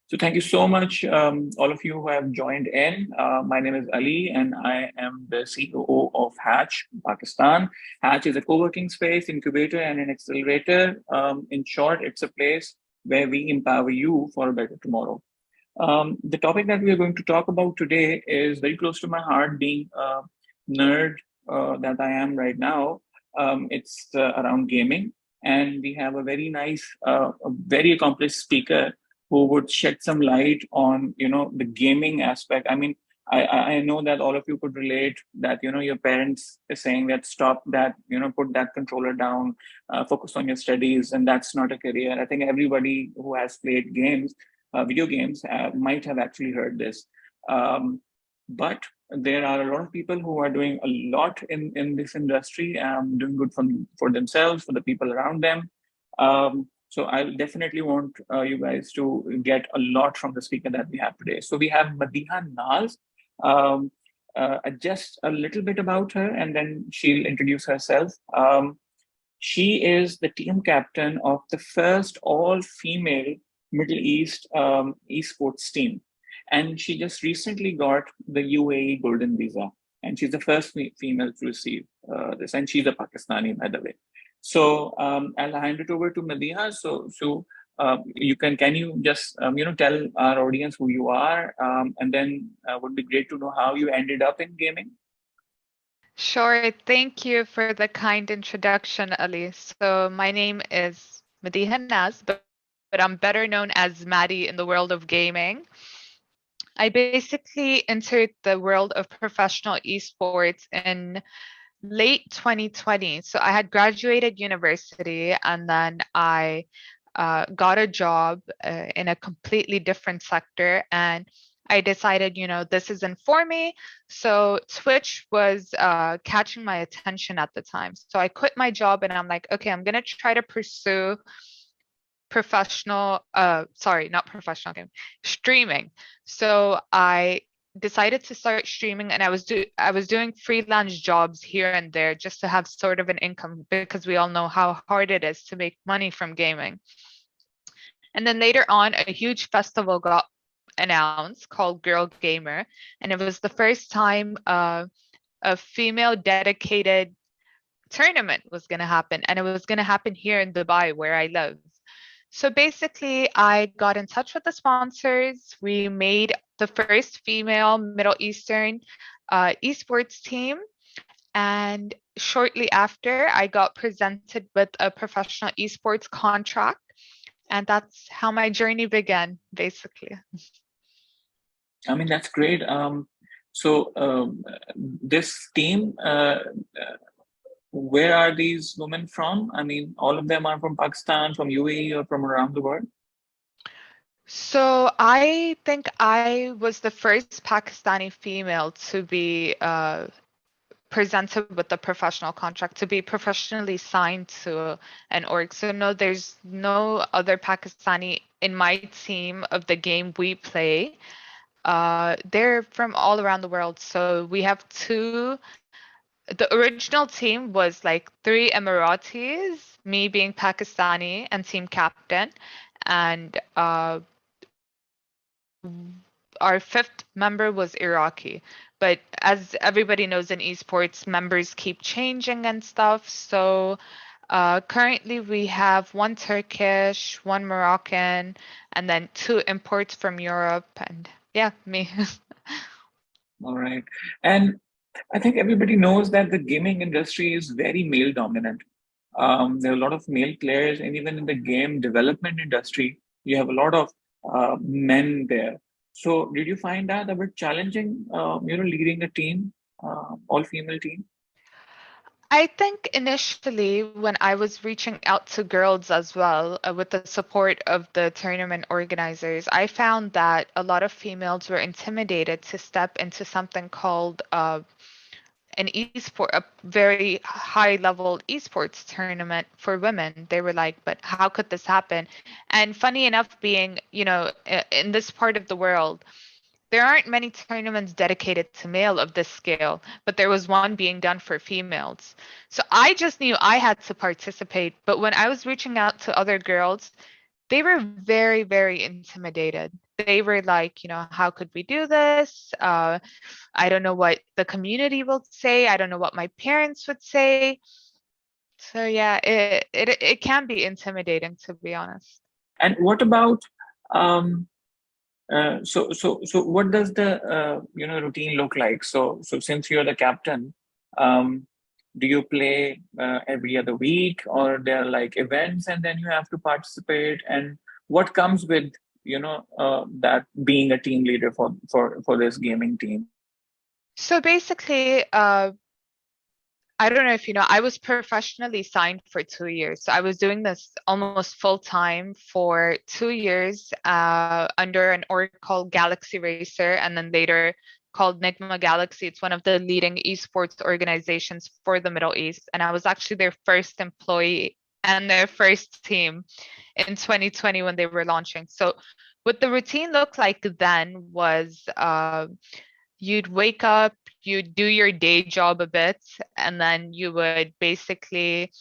So thank you so much, all of you who have joined in. My name is Ali, and I am the CEO of Hatch, Pakistan. Hatch is a co-working space, incubator, and an accelerator. In short, it's a place where we empower you for a better tomorrow. The topic that we are going to talk about today is very close to my heart, being a nerd that I am right now. It's around gaming, and we have a very nice, a very accomplished speaker who would shed some light on the gaming aspect. I mean, I know that all of you could relate that your parents is saying that stop that, put that controller down, focus on your studies, and that's not a career. I think everybody who has played games, video games, might have actually heard this. But there are a lot of people who are doing a lot in this industry, doing good for themselves, for the people around them. So I definitely want you guys to get a lot from the speaker that we have today. So we have Madiha Naz. Um, just a little bit about her, and then she'll introduce herself. She is the team captain of the first all-female Middle East esports team, and she just recently got the UAE Golden Visa, and she's the first female to receive this, and she's a Pakistani, by the way. So I'll hand it over to Madiha. So can you just tell our audience who you are, and then would be great to know how you ended up in gaming. Sure. Thank you for the kind introduction, Ali. So my name is Madiha Naz, but I'm better known as Maddie in the world of gaming. I basically entered the world of professional esports in late 2020. So I had graduated university and then I got a job in a completely different sector, and I decided, this isn't for me. So Twitch was catching my attention at the time. So I quit my job and I'm like, okay, I'm going to try to pursue not professional game, streaming. So I decided to start streaming, and I was doing freelance jobs here and there just to have sort of an income, because we all know how hard it is to make money from gaming. And then later on, a huge festival got announced called Girl Gamer, and it was the first time a female dedicated tournament was going to happen, and it was going to happen here in Dubai where I live. So basically, I got in touch with the sponsors. We made the first female Middle Eastern esports team. And shortly after, I got presented with a professional esports contract. And that's how my journey began, basically. I mean, that's great. So this team, where are these women from? I mean, all of them are from Pakistan, from UAE, or from around the world? So I think I was the first Pakistani female to be presented with a professional contract, to be professionally signed to an org. So no, there's no other Pakistani in my team of the game we play. They're from all around the world. So we have the original team was like 3 Emiratis, me being Pakistani and team captain, and our 5th member was Iraqi. But as everybody knows in esports, members keep changing and stuff. So currently we have 1 Turkish, 1 Moroccan, and then 2 imports from Europe. And yeah, me. All right. And I think everybody knows that the gaming industry is very male dominant. There are a lot of male players, and even in the game development industry, you have a lot of men there. So, did you find that a bit challenging, leading a team, all-female team? I think initially when I was reaching out to girls as well, with the support of the tournament organizers, I found that a lot of females were intimidated to step into something called an esport, a very high level esports tournament for women. They were like, but how could this happen? And funny enough, being, in this part of the world, there aren't many tournaments dedicated to male of this scale, but there was one being done for females. So I just knew I had to participate. But when I was reaching out to other girls, They were very, very intimidated. They were like, how could we do this? I don't know what the community will say. I don't know what my parents would say. So yeah, it can be intimidating, to be honest. And what about um, so what does the routine look like? So since you're the captain, um, do you play every other week, or there are like events and then you have to participate? And what comes with that being a team leader for this gaming team? So basically, I don't know if you know, I was professionally signed for 2 years. So I was doing this almost full time for 2 years under an org called Galaxy Racer, and then later called Nigma Galaxy. It's one of the leading esports organizations for the Middle East. And I was actually their first employee and their first team in 2020 when they were launching. So what the routine looked like then was you'd wake up, you'd do your day job a bit, and then you would basically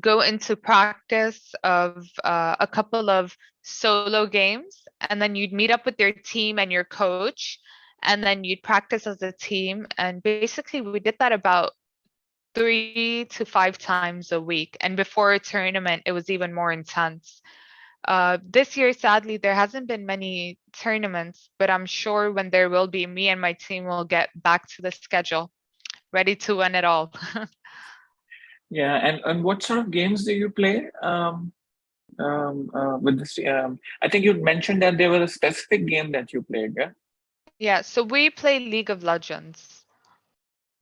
go into practice of a couple of solo games, and then you'd meet up with your team and your coach, and then you'd practice as a team. And basically, we did that about 3 to 5 times a week. And before a tournament, it was even more intense. This year, sadly, there hasn't been many tournaments, but I'm sure when there will be, me and my team will get back to the schedule, ready to win it all. Yeah, and what sort of games do you play? With this, I think you mentioned that there was a specific game that you played. Yeah. Yeah, so we play League of Legends.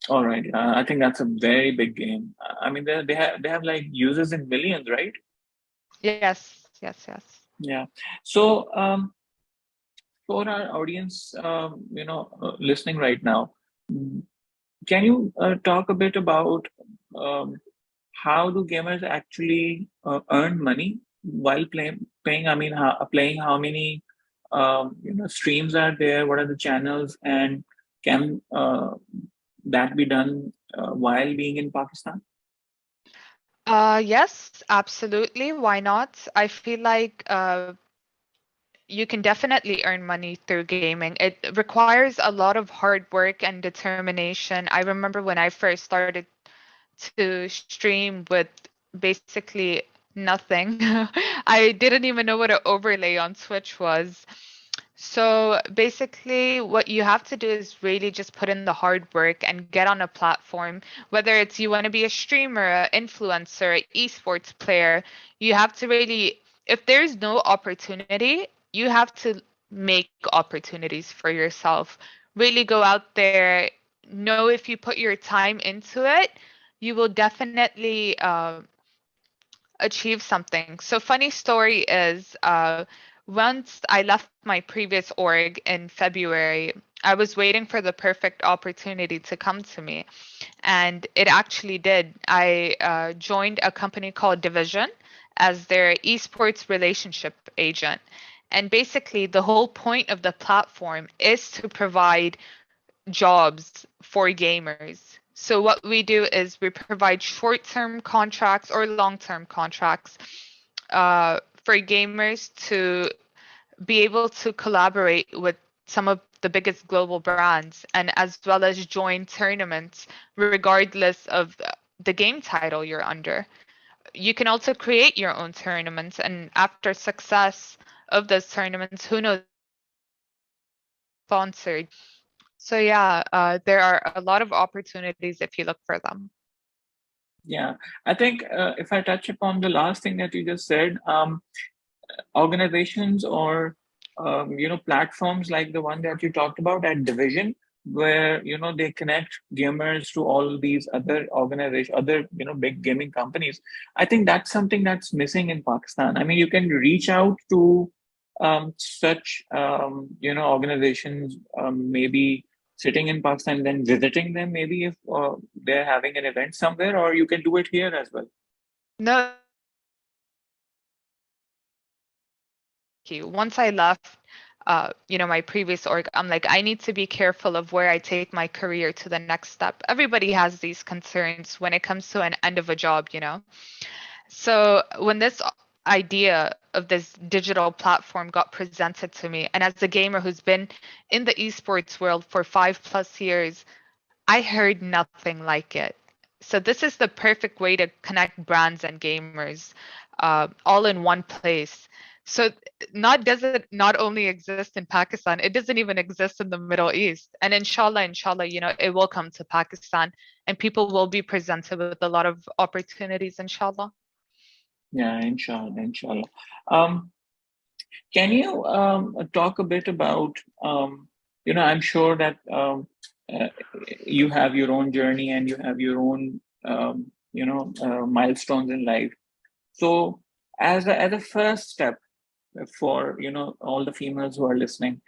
All right. I think that's a very big game. I mean, they have like users in millions, right? Yes, yes, yes. Yeah. So for our audience, listening right now, mm, can you talk a bit about um, how do gamers actually earn money while playing? I mean, playing how many streams are there? What are the channels? And can that be done while being in Pakistan? Yes, absolutely. Why not? I feel like you can definitely earn money through gaming. It requires a lot of hard work and determination. I remember when I first started to stream with basically nothing. I didn't even know what an overlay on Twitch was. So basically, what you have to do is really just put in the hard work and get on a platform. Whether it's you want to be a streamer, an influencer, an esports player, you have to really, if there's no opportunity, you have to make opportunities for yourself. Really go out there, know if you put your time into it, you will definitely achieve something. So funny story is once I left my previous org in February, I was waiting for the perfect opportunity to come to me. And it actually did. I joined a company called Division as their esports relationship agent. And basically, the whole point of the platform is to provide jobs for gamers. So what we do is we provide short-term contracts or long-term contracts for gamers to be able to collaborate with some of the biggest global brands and as well as join tournaments regardless of the game title you're under. You can also create your own tournaments, and after success of those tournaments, who knows, sponsored. So yeah, there are a lot of opportunities if you look for them. Yeah, I think if I touch upon the last thing that you just said, organizations or platforms like the one that you talked about at Division, where they connect gamers to all these other organizations, other big gaming companies. I think that's something that's missing in Pakistan. I mean, you can reach out to such organizations, maybe sitting in Pakistan, then visiting them, maybe if they're having an event somewhere, or you can do it here as well. No, thank you. Once I left, my previous org, I'm like, I need to be careful of where I take my career to the next step. Everybody has these concerns when it comes to an end of a job. So when this idea of this digital platform got presented to me. And as a gamer who's been in the esports world for 5+ years, I heard nothing like it. So this is the perfect way to connect brands and gamers all in one place. So does it not only exist in Pakistan, it doesn't even exist in the Middle East. And inshallah, it will come to Pakistan and people will be presented with a lot of opportunities, inshallah. Yeah, inshallah. Can you talk a bit about, I'm sure that uh, you have your own journey and you have your own, milestones in life. So, as a first step for all the females who are listening,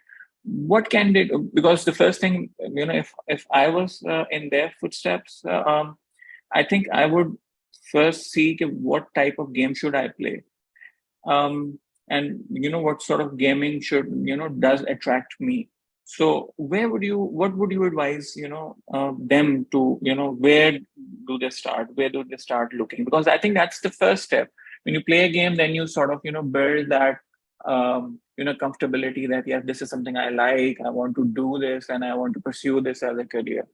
what can they do? Because the first thing, if I was in their footsteps, I think I would first see what type of game should I play, um, and what sort of gaming should does attract me. So what would you advise them to, where do they start, where do they start looking? Because I think that's the first step. When you play a game, then you sort of build that comfortability that, yes, this is something I like, I want to do this, and I want to pursue this as a career.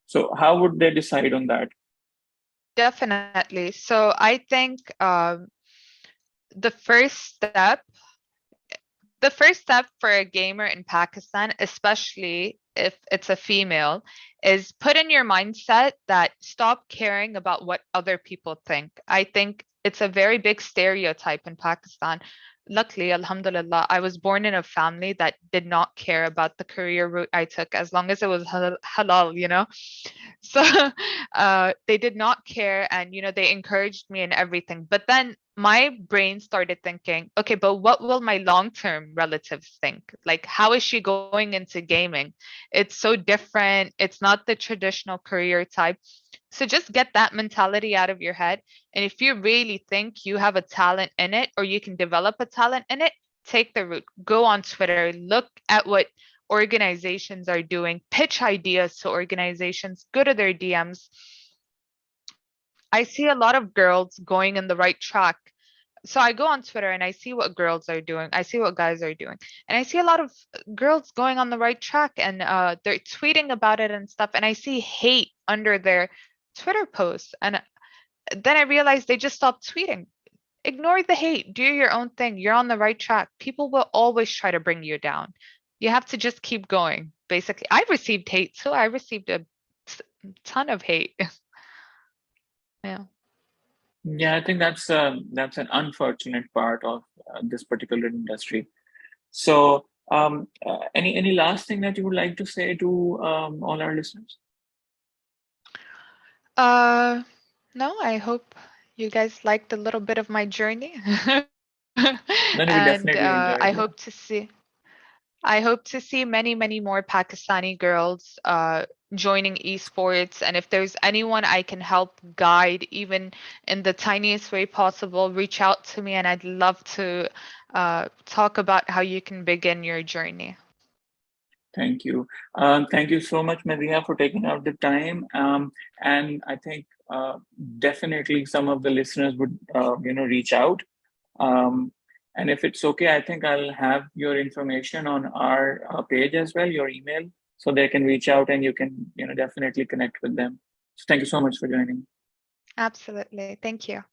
So how would they decide on that? Definitely. So I think the first step the first step for a gamer in Pakistan, especially if it's a female, is put in your mindset that stop caring about what other people think. I think it's a very big stereotype in Pakistan. Luckily, alhamdulillah, I was born in a family that did not care about the career route I took as long as it was halal. So they did not care and they encouraged me in everything. But then my brain started thinking, okay, but what will my long-term relatives think? Like, how is she going into gaming? It's so different. It's not the traditional career type. So just get that mentality out of your head. And if you really think you have a talent in it or you can develop a talent in it, take the route. Go on Twitter, look at what organizations are doing, pitch ideas to organizations, go to their DMs. I see a lot of girls going in the right track. So I go on Twitter and I see what girls are doing. I see what guys are doing. And I see a lot of girls going on the right track and they're tweeting about it and stuff. And I see hate under their Twitter posts. And then I realized they just stopped tweeting. Ignore the hate. Do your own thing. You're on the right track. People will always try to bring you down. You have to just keep going. Basically, I received hate too. I received a ton of hate. Yeah. Yeah, I think that's an unfortunate part of this particular industry. So, any last thing that you would like to say to all our listeners? Uh, no, I hope you guys liked a little bit of my journey. No, no, we And definitely enjoyed. Yeah, I hope to see many, many more Pakistani girls joining esports. And if there's anyone I can help guide, even in the tiniest way possible, reach out to me, and I'd love to talk about how you can begin your journey. thank you. Thank you so much, Madiha, for taking out the time. And I think definitely some of the listeners would reach out. Um, and if it's okay, I think I'll have your information on our page as well, your email, so they can reach out and you can definitely connect with them. So thank you so much for joining. Absolutely. Thank you.